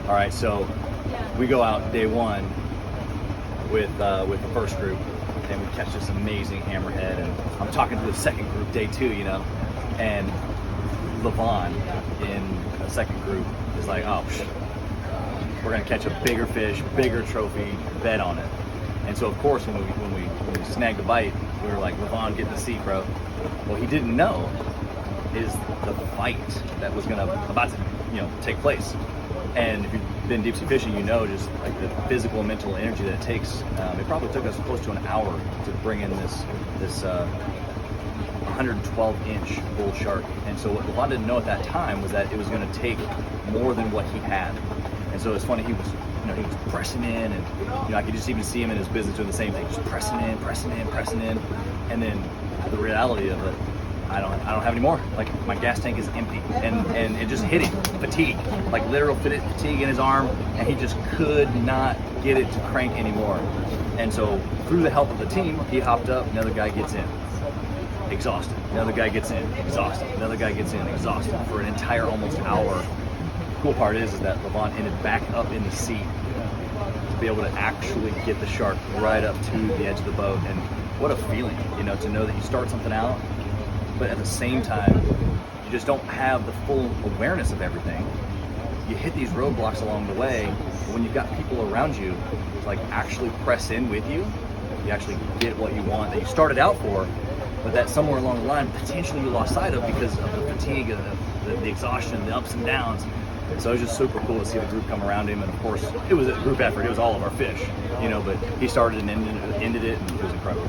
All right, so we go out day one with the first group, and we catch this amazing hammerhead. And I'm talking to the second group, day two, and Levon in the second group is like, oh, we're gonna catch a bigger fish, bigger trophy, bet on it. And so of course when we snagged the bite, we were like, Levon, get in the seat, bro. What he didn't know is the fight that was about to take place. And if you've been deep sea fishing, just like the physical and mental energy that it takes. It probably took us close to an hour to bring in this 112-inch bull shark. And so what Levon didn't know at that time was that it was going to take more than what he had. And so it's funny, he was pressing in, and I could just even see him in his business doing the same thing, just pressing in, and then the reality of it, I don't have any more. Like, my gas tank is empty, and it just hit him, fatigue, like literal fatigue in his arm, and he just could not get it to crank anymore. And so through the help of the team, he hopped up, another guy gets in, exhausted, another guy gets in, exhausted, another guy gets in, exhausted, for an entire almost hour. Cool part is that Levon ended back up in the seat to be able to actually get the shark right up to the edge of the boat. And what a feeling, to know that you start something out, but at the same time, you just don't have the full awareness of everything. You hit these roadblocks along the way, but when you've got people around you, like, actually press in with you, you actually get what you want that you started out for, but that somewhere along the line, potentially you lost sight of because of the fatigue, the exhaustion, the ups and downs. So it was just super cool to see the group come around him, and of course, it was a group effort. It was all of our fish, but he started and ended it, and it was incredible.